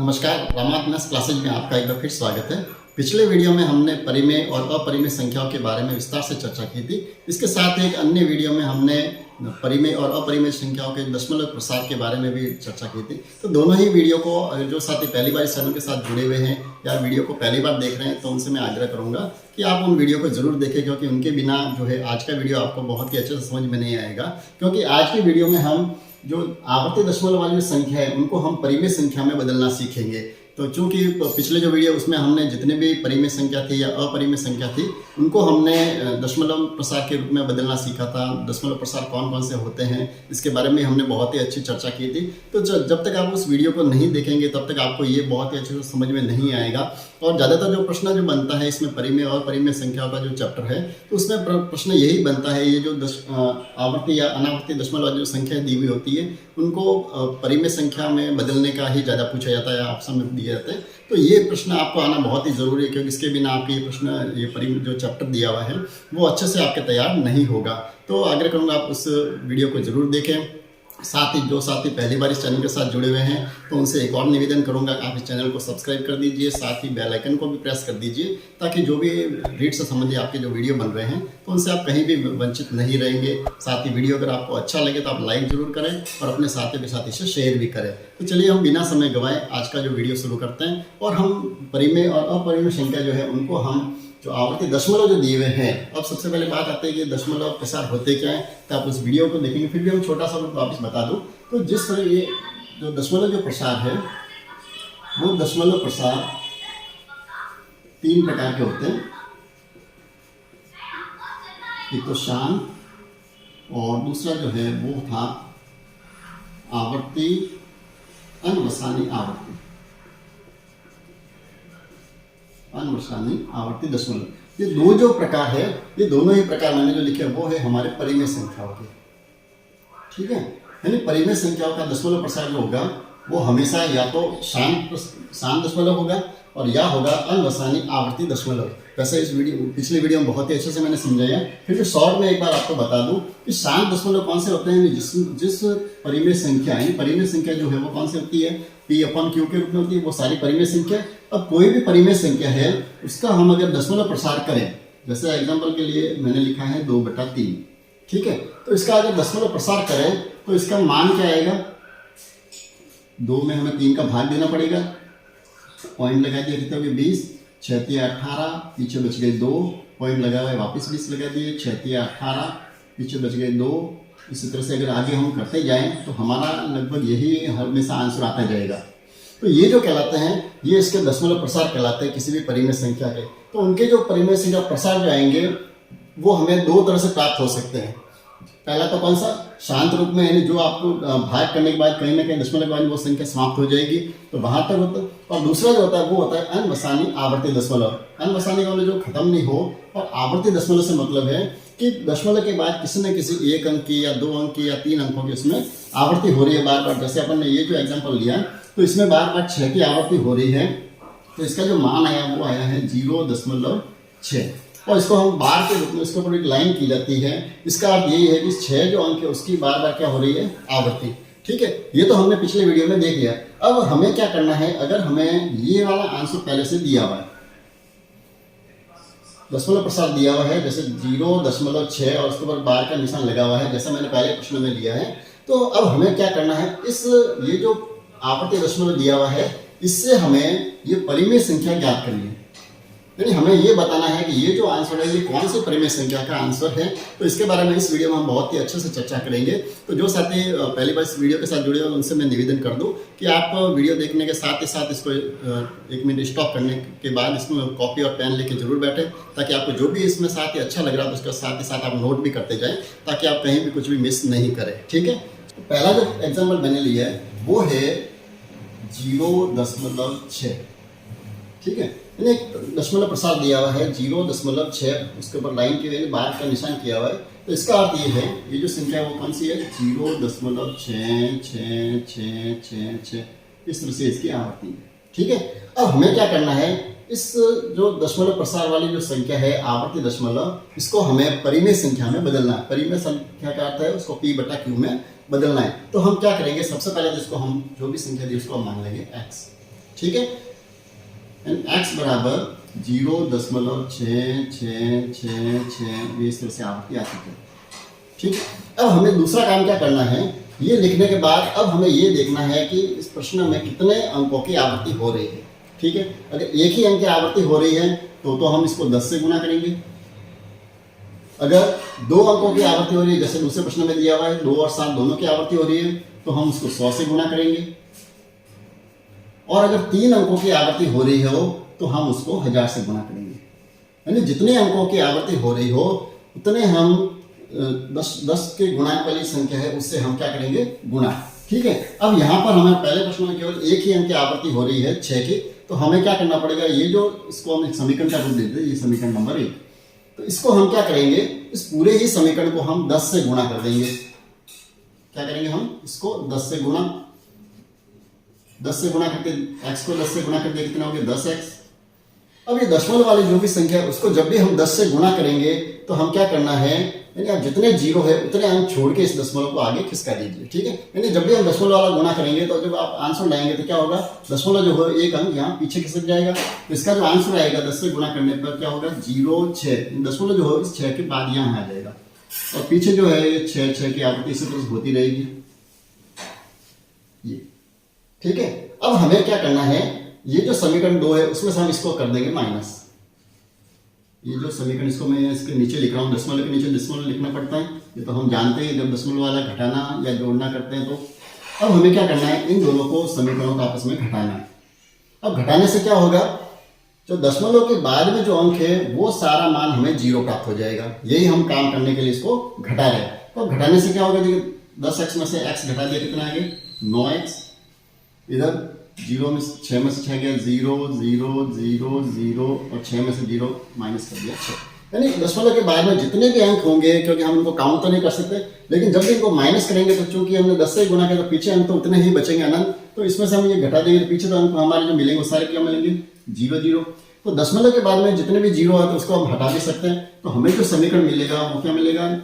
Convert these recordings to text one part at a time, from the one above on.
नमस्कार, रामात maths classes में आपका एक बार फिर स्वागत है। पिछले वीडियो में हमने परिमेय और अपरिमेय संख्याओं के बारे में विस्तार से चर्चा की थी। इसके साथ एक अन्य वीडियो में हमने परिमेय और अपरिमेय संख्याओं के दशमलव प्रसार के बारे में भी चर्चा की थी। तो दोनों ही वीडियो को जो साथी पहली बार इस चैनल के साथ जुड़े हुए हैं या वीडियो को पहली बार देख रहे हैं, तो उनसे मैं आग्रह करूंगा कि आप उन वीडियो को जरूर देखें, क्योंकि उनके बिना जो है आज का वीडियो आपको बहुत ही अच्छे से समझ में नहीं आएगा। क्योंकि आज की वीडियो में हम जो आवर्ती दशमलव वाली जो संख्या है उनको हम परिमेय संख्या में बदलना सीखेंगे। तो चूंकि पिछले जो वीडियो उसमें हमने जितने भी परिमेय संख्या थी या अपरिमेय संख्या थी उनको हमने दशमलव प्रसार के रूप में बदलना सीखा था। दशमलव प्रसार कौन कौन से होते हैं इसके बारे में हमने बहुत ही अच्छी चर्चा की थी। तो जब तक आप उस वीडियो को नहीं देखेंगे तब तक आपको ये बहुत ही अच्छे से समझ में नहीं आएगा। और ज़्यादातर जो प्रश्न जो बनता है इसमें परिमेय और अपरिमेय संख्याओं का जो चैप्टर है, तो उसमें प्रश्न यही बनता है, ये जो आवर्ती या अनावर्ती दशमलव वाली जो संख्या दी हुई होती है उनको परिमेय संख्या में बदलने का ही ज़्यादा पूछा जाता है या ऑप्शन में दिए जाते हैं। तो ये प्रश्न आपको आना बहुत ही ज़रूरी है, क्योंकि इसके बिना आपके ये प्रश्न ये परिमेय जो चैप्टर दिया हुआ है वो अच्छे से आपके तैयार नहीं होगा। तो आग्रह करूँगा आप उस वीडियो को ज़रूर देखें। साथ ही जो साथी पहली बार इस चैनल के साथ जुड़े हुए हैं तो उनसे एक और निवेदन करूंगा, आप इस चैनल को सब्सक्राइब कर दीजिए, साथ ही बेल आइकन को भी प्रेस कर दीजिए, ताकि जो भी रीड से संबंधित आपके जो वीडियो बन रहे हैं तो उनसे आप कहीं भी वंचित नहीं रहेंगे। साथ ही वीडियो अगर आपको अच्छा लगे तो आप लाइक जरूर करें और अपने साथियों के साथ इसे शेयर भी करें। तो चलिए हम बिना समय गंवाए आज का जो वीडियो शुरू करते हैं और हम परिमेय और अपरिमेय संख्या जो है उनको हम जो आवर्ती दशमलव जो दिए हुए हैं, अब सबसे पहले बात आती है कि दशमलव प्रसार होते क्या है। तो आप उस वीडियो को देखेंगे, फिर भी हम छोटा सा वापस बता दूं। तो जिस तरह ये जो दशमलव जो प्रसार है वो दशमलव प्रसार तीन प्रकार के होते हैं। एक तो शांत और दूसरा जो है वो था आवर्ती अनवसानी आवर्ती आवर्ती दशमलव। ये दो जो प्रकार है, ये दोनों ही प्रकार मैंने जो लिखे वो है हमारे परिमेय संख्याओं के। ठीक है, यानी परिमेय संख्याओं का दशमलव प्रसार जो होगा वो हमेशा या तो शांत दशमलव होगा और या होगा अनवसानी आवर्ती दशमलव। वैसे इस पिछले वीडियो में बहुत ही अच्छे से मैंने समझाया, फिर भी शॉर्ट में एक बार आपको बता दूं कि शांत दशमलव कौन से होते हैं। जिस परिमेय संख्या यानी परिमेय संख्या जो है वो कौन सी होती है, P/Q के रूप में होती है, वो सारी परिमेय संख्या। अब कोई भी परिमेय संख्या है उसका हम अगर दशमलव प्रसार करें, जैसे एग्जाम्पल के लिए मैंने लिखा है 2/3, ठीक है, तो इसका अगर दशमलव प्रसार करें तो इसका मान क्या आएगा, 2 में हमें 3 का भाग देना पड़ेगा, पॉइंट लगा दिया, कितने हो गए 20, 6 × 18, पीछे बच गए 2, पॉइंट लगा हुआ है वापस 20 लगा दिए, 6 × 18, पीछे बच गए 2। इसी तरह से अगर आगे हम करते जाएं तो हमारा लगभग यही हमेशा आंसर आता जाएगा। तो ये जो कहलाते हैं ये इसके दशमलव प्रसार कहलाते हैं किसी भी परिमेय संख्या के। तो उनके जो परिमेय संख्या प्रसार जो आएंगे वो हमें दो तरह से प्राप्त हो सकते हैं। पहला तो कौन सा, शांत रूप में, यानी जो आपको भाग करने के बाद कहीं ना कहीं दशमलव के बाद वो संख्या समाप्त हो जाएगी, तो वहां तक होता है। और दूसरा जो होता है वो होता है अनवसानी आवर्ती दशमलव। अनवसानी वाले जो खत्म नहीं हो, और आवर्ती दशमलव से मतलब है कि दशमलव के बाद किसी न किसी एक अंक की या 2 अंक की या 3 अंकों की उसमें आवर्ती हो रही है बार बार। जैसे अपन ने ये जो एग्जाम्पल लिया तो इसमें बार बार 6 की आवर्ती हो रही है, तो इसका जो मान आया वो आया है 0.6, और इसको हम बार के रूप में इसके ऊपर एक लाइन की जाती है। इसका अर्थ यही है कि 6 जो अंक है उसकी बार बार क्या हो रही है, आवर्ती। ठीक है, ये तो हमने पिछले वीडियो में देख लिया। अब हमें क्या करना है, अगर हमें ये वाला आंसर पहले से दिया हुआ है, दशमलव प्रसार दिया हुआ है, जैसे 0.6 और उसके ऊपर बार का निशान लगा हुआ है, जैसा मैंने पहले प्रश्न में लिया है। तो अब हमें क्या करना है, ये जो आवर्ती दशमलव दिया हुआ है इससे हमें ये परिमेय संख्या ज्ञात करनी है। यानी हमें ये बताना है कि ये जो आंसर है ये कौन सी परिमेय संख्या का आंसर है। तो इसके बारे में इस वीडियो में हम बहुत ही अच्छे से चर्चा करेंगे। तो जो साथी पहली बार इस वीडियो के साथ जुड़े हो उनसे मैं निवेदन कर दूं कि आप वीडियो देखने के साथ ही साथ इसको 1 मिनट स्टॉप करने के बाद इसमें कॉपी और पेन लेके जरूर बैठे, ताकि आपको जो भी इसमें साथ ही अच्छा लग रहा है तो उसके साथ ही साथ आप नोट भी करते जाएँ, ताकि आप कहीं भी कुछ भी मिस नहीं करें। ठीक है, पहला जो एग्जाम्पल मैंने लिया है वो है 0.6। ठीक है, एक दशमलव प्रसार दिया हुआ है 0.6, उसके ऊपर लाइन की वजह बार का निशान किया हुआ है। तो इसका अर्थ ये है, ये जो संख्या है वो कौन सी है, 0.66666, इस तरह से इसकी आवर्ती है। ठीक है, अब हमें क्या करना है, इस जो दशमलव प्रसार वाली जो संख्या है आवर्ती दशमलव, इसको हमें परिमेय संख्या में बदलना है। परिमेय संख्या का अर्थ है उसको P/Q में बदलना है। तो हम क्या करेंगे, सबसे पहले तो इसको हम जो भी संख्या दी उसको हम मान लेंगे x। ठीक है। एक्स बराबर 0.66666 इस तरह से आवृत्ति आ चुकी है। ठीक है, अब हमें दूसरा काम क्या करना है, ये लिखने के बाद अब हमें ये देखना है कि इस प्रश्न में कितने अंकों की आवृत्ति हो रही है। ठीक है, अगर एक ही अंक की आवृत्ति हो रही है तो हम इसको 10 से गुणा करेंगे। अगर 2 अंकों की आवृत्ति हो रही है, जैसे दूसरे प्रश्न में दिया हुआ है 2 और 7 दोनों की आवृत्ति हो रही है, तो हम उसको 100 से गुणा करेंगे। और अगर 3 अंकों की आवृत्ति हो रही हो तो हम उसको 1000 से गुणा करेंगे। यानी जितने अंकों की आवृत्ति हो रही हो उतने हम 10 के गुणांक वाली संख्या है उससे हम क्या करेंगे, गुणा। ठीक है, अब यहाँ पर हमें पहले प्रश्न में केवल एक ही अंक की आवृत्ति हो रही है 6 की, तो हमें क्या करना पड़ेगा, ये जो इसको हम एक समीकरण का रूप देते हैं, ये समीकरण नंबर 1, तो इसको हम क्या करेंगे, इस पूरे ही समीकरण को हम 10 से गुणा कर देंगे। क्या करेंगे, हम इसको 10 से गुणा करके x को 10 से गुणा कर दिया, कितना हो गया 10x। अब ये दशमलव वाली जो भी संख्या है उसको जब भी हम 10 से गुणा करेंगे तो हम क्या करना है, यानी आप जितने जीरो है उतने अंक छोड़ के इस दशमलव को आगे खिसका दीजिए। ठीक है, यानी जब भी हम दशमलव वाला गुणा करेंगे तो जब आप आंसर लाएंगे तो क्या होगा, दशमलव जो है एक अंक यहाँ पीछे खिसक जाएगा, तो इसका जो आंसर आएगा 10 से गुणा करने पर क्या होगा 0.6, दशमलव जो है इस 6 के बाद यहाँ आ जाएगा और पीछे जो है ये 6 की आवृत्ति इसी तरह होती रहेगी ये। ठीक है, अब हमें क्या करना है, ये जो समीकरण 2 है उसमें से हम इसको कर देंगे माइनस। ये जो समीकरण इसको मैं इसके नीचे लिख रहा हूँ, दशमलव के नीचे दशमलव लिखना पड़ता है, ये तो हम जानते हैं जब दशमलव वाला घटाना या जोड़ना करते हैं। तो अब हमें क्या करना है, इन दोनों को समीकरणों को आपस में घटाना है। अब घटाने से क्या होगा, जो दशमलव के बाद में जो अंक है वो सारा मान हमें 0 प्राप्त हो जाएगा। यही हम काम करने के लिए इसको घटा रहे हैं। तो घटाने से क्या होगा, देखिए 10x में से x घटा दिया, कितना आ गया 9x, इधर 0 में 6 में से 6 गया 0 0 0 0 और 6 में से 0 माइनस कर दिया 6। यानी दशमलव के बाद में जितने भी अंक होंगे, क्योंकि हम इनको काउंट तो नहीं कर सकते, लेकिन जब भी इनको माइनस करेंगे तो चूंकि हमने 10 से गुणा किया तो पीछे अंक तो उतने ही बचेंगे अनंत, तो इसमें से हम ये घटा देंगे तो पीछे तो अंक हमारे जो मिलेंगे वो सारे क्या मिलेंगे 0 0। तो दशमलव के बाद में जितने भी 0 है तो उसको हम हटा भी सकते हैं। तो हमें जो समीकरण मिलेगा वो क्या मिलेगा,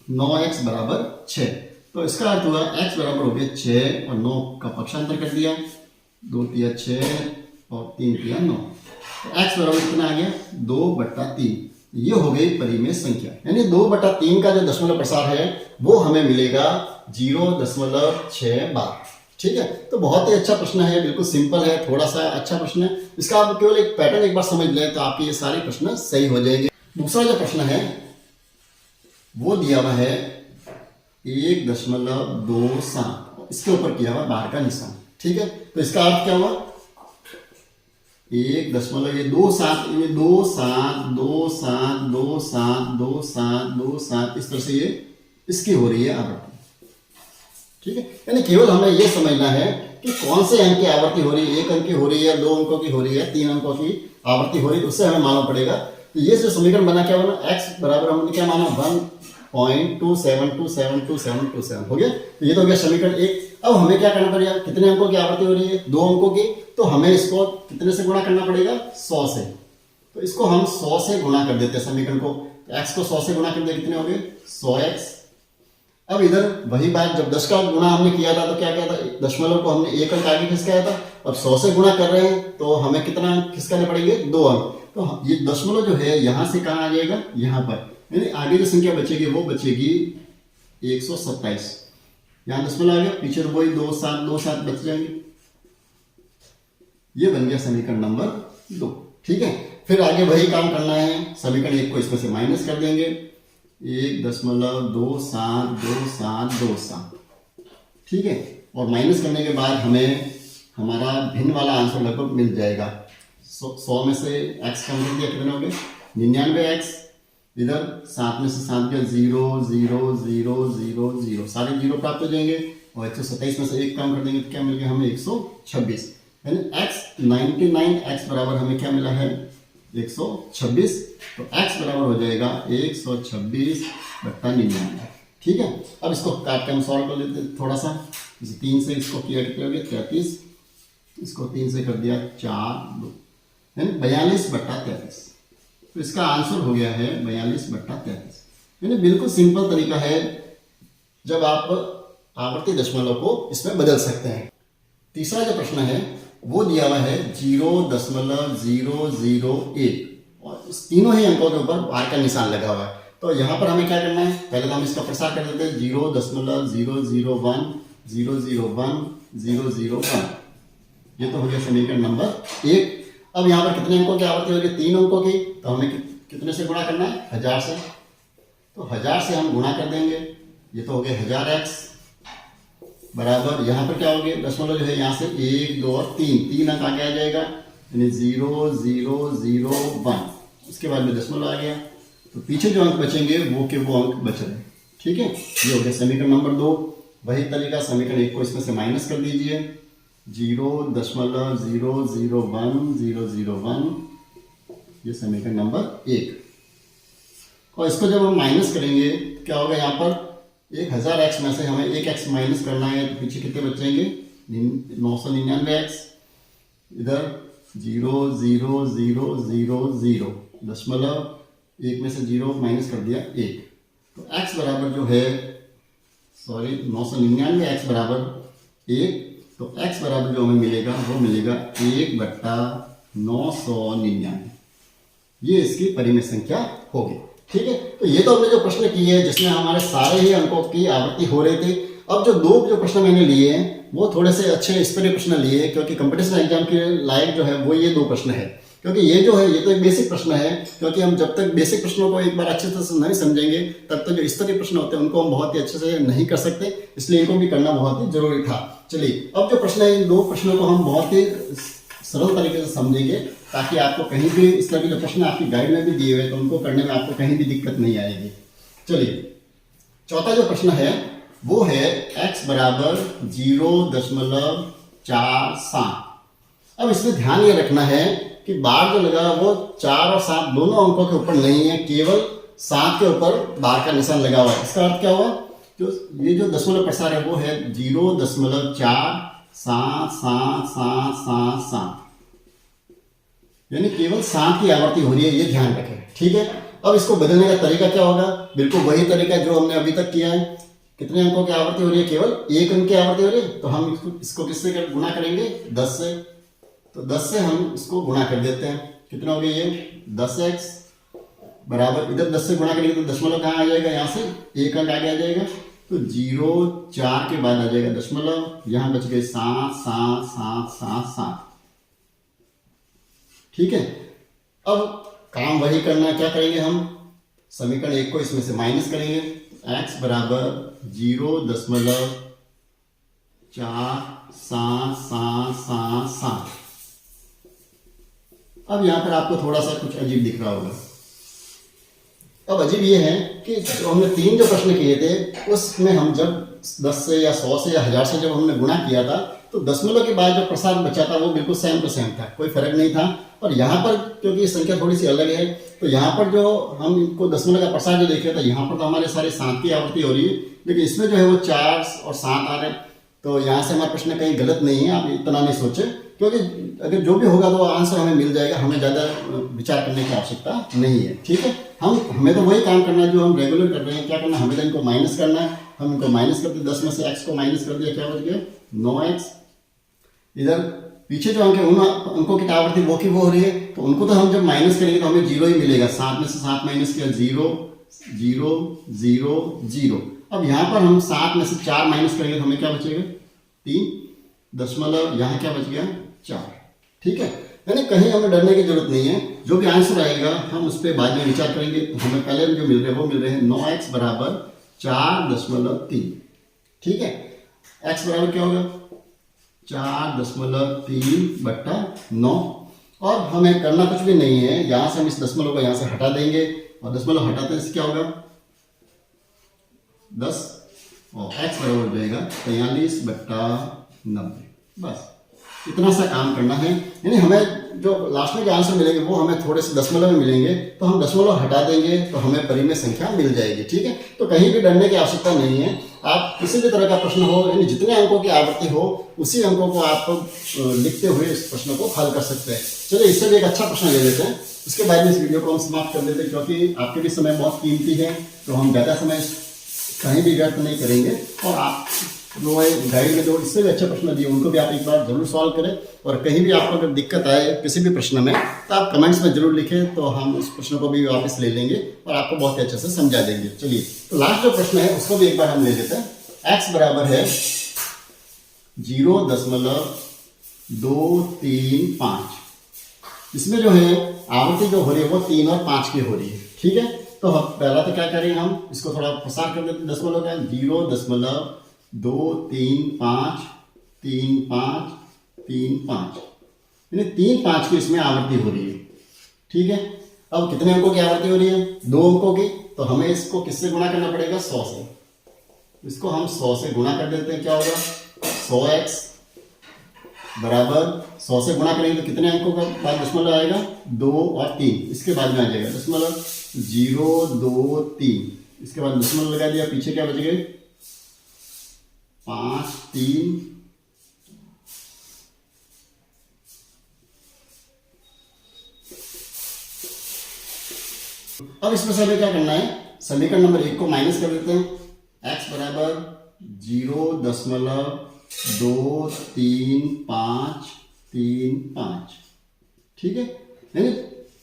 9x बराबर 6। तो इसका अर्थ हुआ x बराबर हो गया 6 और 9 का पक्षांतर कर दिया, 2 तिया 6 और 3 तिया 9, तो x बराबर कितना आ गया 2/3। ये हो गई परिमेय संख्या, यानी 2/3 का जो दशमलव प्रसार है वो हमें मिलेगा 0.6 बार। ठीक है, तो बहुत ही अच्छा प्रश्न है, बिल्कुल सिंपल है, थोड़ा सा अच्छा प्रश्न है। इसका आप केवल एक पैटर्न एक बार समझ लें तो आपके ये सारे प्रश्न सही हो जाएंगे। दूसरा जो प्रश्न है वो दिया हुआ है 1.27, इसके ऊपर किया हुआ बार का निशान। ठीक है, तो इसका अर्थ क्या हुआ, 1.27 ये 2 7 2 7 2 7 2 7 2 7 2 7 इस तरह से ये इसकी हो रही है आवृत्ति। ठीक है, यानी केवल हमें ये समझना है कि कौन से अंक की आवृत्ति हो रही है, 1 अंक की हो रही है, 2 अंकों की हो रही है, 3 अंकों की आवृत्ति हो रही है, उससे हमें मालूम पड़ेगा। तो ये जो समीकरण बना क्या बना, x बराबर हमने क्या माना 1.27272727 हो गया। तो ये तो हो गया समीकरण 1। अब हमें क्या करना पड़ेगा, कितने अंकों की आवृत्ति हो रही है 2 अंकों की, तो हमें इसको कितने से गुणा करना पड़ेगा 100 से। तो इसको हम 100 से गुणा कर देते हैं समीकरण को, तो x को 100 से गुणा कर दिया, कितने हो गए 100x। अब इधर वही बात, जब 10 का गुणा हमने किया था तो क्या किया था, दशमलव को हमने 1 अंक आगे खिसकाया था, अब 100 से गुणा कर रहे हैं तो हमें कितना खिसकाने पड़ेंगे 2 अंक। तो ये दशमलव जो है यहाँ से कहाँ आ जाएगा, यहाँ पर, यानी आगे जो संख्या बचेगी वो बचेगी 127। यहाँ दशमलव आ गया, पीछे तो वही 2 7 बच जाएंगे। ये बन गया समीकरण नंबर 2। ठीक है, फिर आगे वही काम करना है, समीकरण 1 को इसमें से माइनस कर देंगे, 1.272727। ठीक है, और माइनस करने के बाद हमें हमारा भिन्न वाला आंसर लगभग मिल जाएगा। 100 में से x कम कर दिया, कितना हो गया 99x, इधर 7 में से 7 गया 0 0 0 0 0, सारे 0 प्राप्त हो जाएंगे, और 127 में से 1 कम कर देंगे तो क्या मिल गया हमें 126, यानी x 99x बराबर हमें क्या मिला है 126। तो x बराबर हो जाएगा 126/99। ठीक है, अब इसको काट के हम सॉल्व कर लेते हैं थोड़ा सा। जैसे 3 से इसको किया कितना हो गया 33, इसको 3 से कर दिया 4 2, यानी 42/33। तो इसका आंसर हो गया है 42/33। यानी बिल्कुल सिंपल तरीका है जब आप आवर्ती दशमलव को इसमें बदल सकते हैं। तीसरा जो प्रश्न है वो दिया हुआ है 0.001 और इस तीनों ही अंकों के ऊपर बार का निशान लगा हुआ है। तो यहाँ पर हमें क्या करना है, पहले तो हम इसका प्रसार कर देते हैं 0.001 ये तो हो गया समीकरण नंबर 1। अब यहाँ पर कितने अंकों की आवृत्ति हो रही है, 3 अंकों की, तो हमें कितने से गुणा करना है, 1000 से। तो 1000 से हम गुणा कर देंगे, ये तो हो गया 1000x बराबर यहाँ पर क्या हो गया, दशमलव जो है यहाँ से 1 2 और 3 अंक आगे आ जाएगा, यानी 0.001। उसके बाद में दशमलव आ गया, तो पीछे जो अंक बचेंगे वो के वो अंक बच रहे। ठीक है, ये हो गया समीकरण नंबर 2। वही तरीका समीकरण 1 को इसमें से माइनस कर दीजिए, 0.001 ये समीकरण नंबर 1। और इसको जब हम माइनस करेंगे क्या होगा, यहाँ पर 1000x में से हमें 1x माइनस करना है, तो पीछे कितने बचेंगे, 999x। इधर 0.000 दशमलव 1 में से 0 माइनस कर दिया 1, तो x बराबर जो है 999x बराबर 1, तो x बराबर जो हमें मिलेगा वो मिलेगा 1/999। ये इसकी परिमेय संख्या होगी। ठीक है, तो ये तो हमने जो प्रश्न किए हैं जिसमें हमारे सारे ही अंकों की आवृत्ति हो रही थी। अब जो जो प्रश्न मैंने लिए हैं वो थोड़े से अच्छे स्तरीय प्रश्न लिए हैं, क्योंकि कंपटीशन एग्जाम के लायक जो है वो ये 2 प्रश्न है। क्योंकि ये जो है ये तो एक बेसिक प्रश्न है, क्योंकि हम जब तक बेसिक प्रश्नों को एक बार अच्छे से नहीं समझेंगे तब तक जो स्तरीय प्रश्न होते हैं उनको हम बहुत ही अच्छे से नहीं कर सकते, इसलिए इनको भी करना बहुत ही जरूरी था। चलिए, अब जो प्रश्न है इन 2 प्रश्नों को हम बहुत ही सरल तरीके से समझेंगे, ताकि आपको कहीं भी इस तरह के जो प्रश्न आपकी गाइड में भी दिए हुए तो उनको करने में आपको कहीं भी दिक्कत नहीं आएगी। चलिए, चौथा जो प्रश्न है वो है x बराबर 0.47। अब इसमें ध्यान ये रखना है कि बार जो लगा वो 4 और 7 दोनों अंकों के ऊपर नहीं है, केवल 7 के ऊपर बार का निशान लगा हुआ है। इसका अर्थ क्या हुआ, जो ये जो दशमलव प्रसार है वो है 0.477777, यानी केवल 7 की आवृत्ति हो रही है, ये ध्यान रखें। ठीक है, अब इसको बदलने का तरीका क्या होगा, बिल्कुल वही तरीका जो हमने अभी तक किया है। कितने अंकों की आवृत्ति हो रही है, केवल 1 अंक की आवृत्ति हो रही है, तो हम इसको किससे गुणा करेंगे, 10 से। तो 10 से हम इसको गुणा कर देते हैं, कितना हो गया ये 10x बराबर, इधर 10 से गुणा करेंगे तो दशमलव कहाँ आ जाएगा, यहाँ से 1 अंक आगे आ जाएगा, तो 0.4 के बाद आ जाएगा दशमलव, यहाँ बच गए 7. ठीक है, अब काम वही करना है, क्या करेंगे हम, समीकरण 1 को इसमें से माइनस करेंगे, x बराबर 0.4777। अब यहां पर आपको थोड़ा सा कुछ अजीब दिख रहा होगा। अब अजीब ये है कि जो हमने 3 जो प्रश्न किए थे उसमें हम जब 10 से या 100 से या 1000 से जब हमने गुणा किया था तो दशमलव के बाद जो प्रसार बचा था वो बिल्कुल सेम टू सेम था, कोई फर्क नहीं था। और यहाँ पर क्योंकि संख्या थोड़ी सी अलग है, तो यहाँ पर जो हम इनको दशमलव का प्रसार जो देखे था, यहाँ पर तो हमारे सारे 7 की आवृत्ति हो रही है, लेकिन इसमें जो है वो 4 और 7 आ रहे हैं। तो यहाँ से हमारा प्रश्न कहीं गलत नहीं है, आप इतना नहीं सोचे, क्योंकि अगर जो भी होगा तो आंसर हमें मिल जाएगा, हमें ज़्यादा विचार करने की आवश्यकता नहीं है। ठीक है, हमें तो वही काम करना है जो हम रेगुलर कर रहे हैं। क्या करना है, हमें तो इनको माइनस करना है, हम इनको माइनस कर दिए, 10 में से x को माइनस कर दिया, क्या बच गया 9x। इधर पीछे जो अंक है उन अंकों की आवृत्ति वो की वो हो रही है, तो उनको तो हम जब माइनस करेंगे तो हमें 0 ही मिलेगा। 7 में से 7 माइनस किया 0 0 0 0। अब यहाँ पर हम 7 में से 4 माइनस करेंगे तो हमें क्या बचेगा 3 दशमलव, यहाँ क्या बच गया 4। ठीक है, यानी कहीं हमें डरने की जरूरत नहीं है, जो भी आंसर आएगा हम उस पर बाद में विचार करेंगे। हमें पहले जो मिल रहे हैं वो मिल रहे हैं 9x बराबर 4.3। ठीक है, x बराबर क्या होगा 4.3/9। और हमें करना कुछ भी नहीं है, यहां से हम इस दशमलव को यहां से हटा देंगे, और दशमलव हटाते हैं क्या होगा 10, और x बराबर हो जाएगा 43/90। बस इतना सा काम करना है। यानी हमें जो लास्ट में जो आंसर मिलेंगे वो हमें थोड़े से दशमलव में मिलेंगे, तो हम दशमलव हटा देंगे तो हमें परिमेय संख्या मिल जाएगी। ठीक है, तो कहीं भी डरने की आवश्यकता नहीं है। आप किसी भी तरह का प्रश्न हो, यानी जितने अंकों की आवृत्ति हो उसी अंकों को आप लिखते हुए इस प्रश्न को हल कर सकते हैं। चलिए, इससे भी एक अच्छा प्रश्न ले लेते हैं, उसके बाद में इस वीडियो को हम समाप्त कर देते हैं, क्योंकि आपके भी समय बहुत कीमती है, तो हम ज़्यादा समय कहीं भी व्यर्थ नहीं करेंगे और आप वो गाइड में जो इससे भी अच्छे प्रश्न दिए उनको भी आप एक बार जरूर सॉल्व करें। और कहीं भी आपको अगर दिक्कत आए किसी भी प्रश्न में तो आप कमेंट्स में जरूर लिखें, तो हम उस प्रश्न को भी वापस ले लेंगे और आपको बहुत ही अच्छे से समझा देंगे। चलिए तो लास्ट जो प्रश्न है उसको भी एक बार हम ले लेते हैं। x बराबर है 0.235। इसमें जो है आवृत्ति जो हो रही है वो 3 और 5 की हो रही है, ठीक है। तो पहला तो क्या करेंगे, हम इसको थोड़ा प्रसार कर देते, दशमलव का 0.2353535 यानी 3-5 की इसमें आवृत्ति हो रही है, ठीक है। अब कितने अंकों की आवृत्ति हो रही है? 2 अंकों की। तो हमें इसको किससे गुणा करना पड़ेगा? 100 से। इसको हम 100 से गुणा कर देते हैं, क्या होगा? 100x बराबर 100 से गुणा करेंगे तो कितने अंकों का बाद दशमलव आएगा? 2 और 3। इसके बाद में आ जाएगा दशमलव 023। इसके बाद दशमलव लगा दिया, पीछे क्या बच गए? 5 3। अब इसमें से हमें क्या करना है? समीकरण नंबर 1 को माइनस कर देते हैं। x बराबर 0.23535, ठीक है। यानी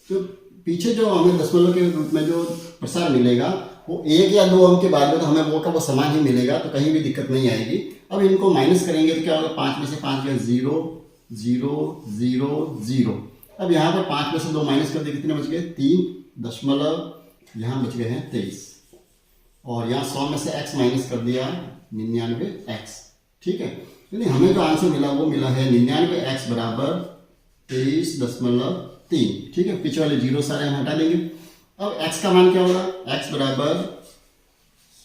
तो पीछे जो हमें दशमलव के रूप में जो प्रसार मिलेगा वो 1 या 2 अंक के बाद में तो हमें वो का वो समान ही मिलेगा, तो कहीं भी दिक्कत नहीं आएगी। अब इनको माइनस करेंगे तो क्या होगा? 5 में से 5 गया 0 0 0 0। अब यहाँ पर 5 में से 2 माइनस कर दिए, कितने बच गए? 3 दशमलव, यहाँ बच गए हैं 23। और यहाँ 100 में से x माइनस कर दिया 99x, ठीक है। यानी हमें जो आंसर मिला वो मिला है 99x बराबर 23.3, ठीक है। पीछे वाले 0 सारे हम हटा देंगे। अब x का मान क्या होगा? x बराबर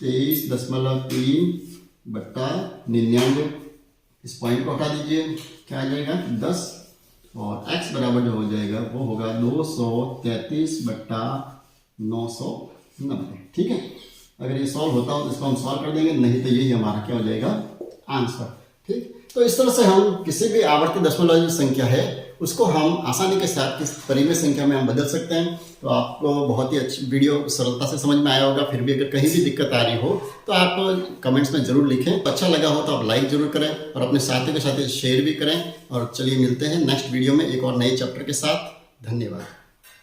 23.3 बट्टा 99। इस पॉइंट को हटा दीजिए, क्या आ जाएगा? 10। और x बराबर जो हो जाएगा वो होगा 233/990, ठीक है। अगर ये सॉल्व होता हो तो इसको हम सॉल्व कर देंगे, नहीं तो यही हमारा क्या हो जाएगा? आंसर, ठीक। तो इस तरह से हम किसी भी आवर्ती दशमलव जो संख्या है उसको हम आसानी के साथ किस परिमेय संख्या में हम बदल सकते हैं। तो आपको बहुत ही अच्छी वीडियो सरलता से समझ में आया होगा। फिर भी अगर कहीं भी दिक्कत आ रही हो तो आप कमेंट्स में जरूर लिखें। अच्छा लगा हो तो आप लाइक जरूर करें और अपने साथियों के साथ शेयर भी करें। और चलिए मिलते हैं नेक्स्ट वीडियो में एक और नए चैप्टर के साथ। धन्यवाद।